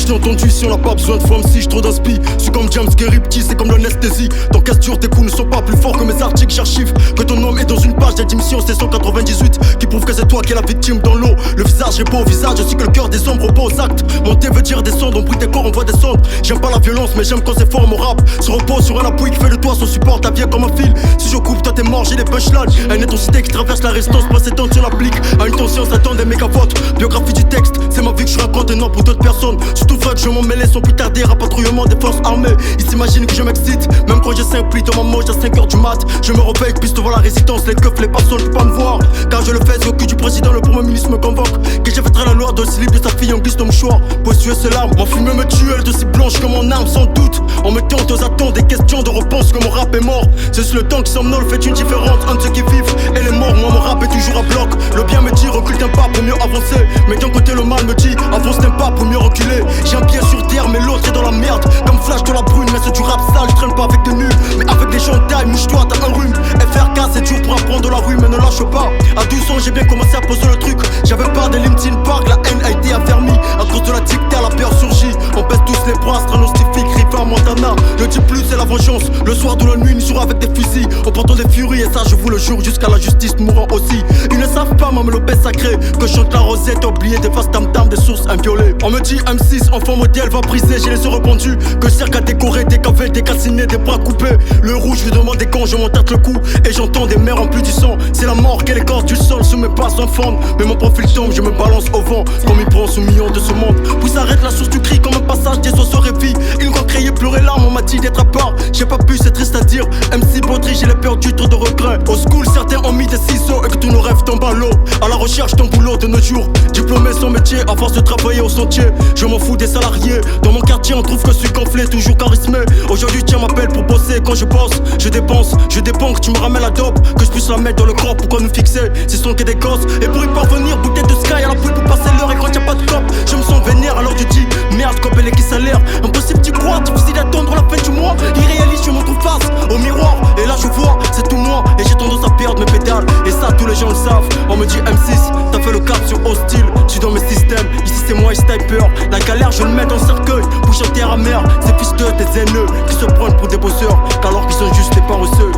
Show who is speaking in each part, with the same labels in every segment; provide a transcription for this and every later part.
Speaker 1: j'ai entendu, si on n'a pas besoin de femme, si je trop d'inspi. Je suis comme James Gary, petit, c'est comme l'anesthésie. Ton casse-dure, tes coups ne sont pas plus forts que mes articles, j'archive. Que ton nom est dans une page d'émission, c'est 198 qui prouve que c'est toi qui es la victime dans l'eau. Le visage est beau au visage, ainsi que le cœur des ombres repose aux actes. Monter veut dire descendre, on brûle tes corps, on voit descendre. J'aime pas la violence, mais j'aime quand c'est fort, mon rap se repose sur un appui qui fait de toi son support, ta vie est comme un fil. Si je coupe, toi t'es mort, j'ai des punchlines. Une intensité qui traverse la résistance précédente, tu l'appliques. À une tension, ça donne des méga-fautes. Biographie du texte, c'est ma vie que je raconte et non pour d'autres personnes. Surtout fait que je m'en mêlais sans plus tarder, rapatrouillement des forces armées. Ils s'imaginent que je m'excite, même quand j'ai 5 plis dans ma moche à 5h du mat. Je me réveille, piste devant la résistance, les keufs, les personnes, tu peux pas me voir. Car je le fais, c'est au cul du président, le premier ministre me convoque. Que j'ai fait très la loi de slip de sa fille en glisse de mouchoir. Pour essuyer ses larmes, ma fumée me tue, elle est aussi blanche que mon âme, sans doute. En me tente aux attentes, des questions de réponse que mon rap est mort. C'est juste le temps qui somnole, fait une différence entre ceux qui vivent et les morts. Moi mon rap est toujours à bloc. Le bien me dit recule d'un pas pour mieux avancer, mais d'un côté le mal me dit avance d'un pas pour mieux reculer. J'ai un pied sur terre mais l'autre est dans la merde. Comme flash dans la brune, mais c'est du rap sale. Je traîne pas avec des nuls, mais avec des gens de taille. Mouche-toi, t'as un rhume. FRK c'est dur pour apprendre de la rue, mais ne lâche pas. À 12 ans j'ai bien commencé à poser le truc. J'avais peur des Linkin Park, la haine a été affermie. À cause de la dictée, la peur surgit. On baisse tous les bras, stranostifik, Rifa, Montana. Le dit plus c'est la vengeance. Le soir de la nuit, nous jouons avec des fusils. On portant des furies et ça je vous le jure, jusqu'à la justice mourant aussi. Ils ne savent pas, moi, le paix sacré. Que je chante la rosette, oublié des faces tam-tam, des sources inviolées. On me dit M6, enfant modèle va briser, j'ai les yeux répandus. Que cirque à décorer, décavé, décalciné, des bras coupés. Le rouge lui demande quand je m'entête le cou. Et j'entends des mères en plus du sang. C'est la mort qu'elle écorce du sol sous mes pas sans fendre. Mais mon profil tombe, je me balance au vent. Comme il prend sous millions de ce monde. Puis s'arrête la source du cri comme un passage des oiseaux réveillent. Ils m'ont crié, pleurer larmes, on m'a dit d'être à part. J'ai pas pu, c'est triste à dire. MC Baudry, j'ai les perdu, trop de regrets. Au school, certains ont mis des ciseaux et que tous nos rêves tombent à l'eau. À la recherche d'un boulot de nos jours. Diplômé sans métier, à force de travailler au sentier. Je m'en fous des salariés. Dans mon quartier, on trouve que je suis gonflé, toujours charismé. Aujourd'hui, tiens, m'appelle pour bosser. Quand je bosse, je dépense, que tu me ramènes la dope. Que je puisse la mettre dans le corps, pourquoi nous fixer? Ce sont que des gosses. Et pour y parvenir, bouteille de sky à la pouille pour passer l'heure. Et quand y'a pas de cop, je me sens vénère. Alors tu dis, merde, cop, elle est qui salaire. Impossible, tu crois, difficile d'attendre la fin du mois. Irréaliste, je montre face au miroir. Et là, je vois, c'est tout moi. Et j'ai tendance à perdre mes pédales. Et ça, tous les gens le savent. On me dit M6, t'as fait le cap sur hostile. Je suis dans mes systèmes, ici c'est moi et sniper. La galère, je le mets dans le cercueil. Pour chanter à mer, ces fils de tes haineux qui se prennent pour des bosseurs, qu'alors qu'ils sont juste des paresseux.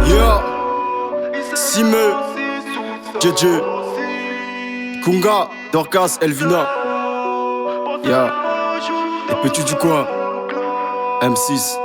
Speaker 1: Yeah, Sime, JJ, Kunga, Dorcas, Elvina. Yeah, et peux-tu du coin, M6.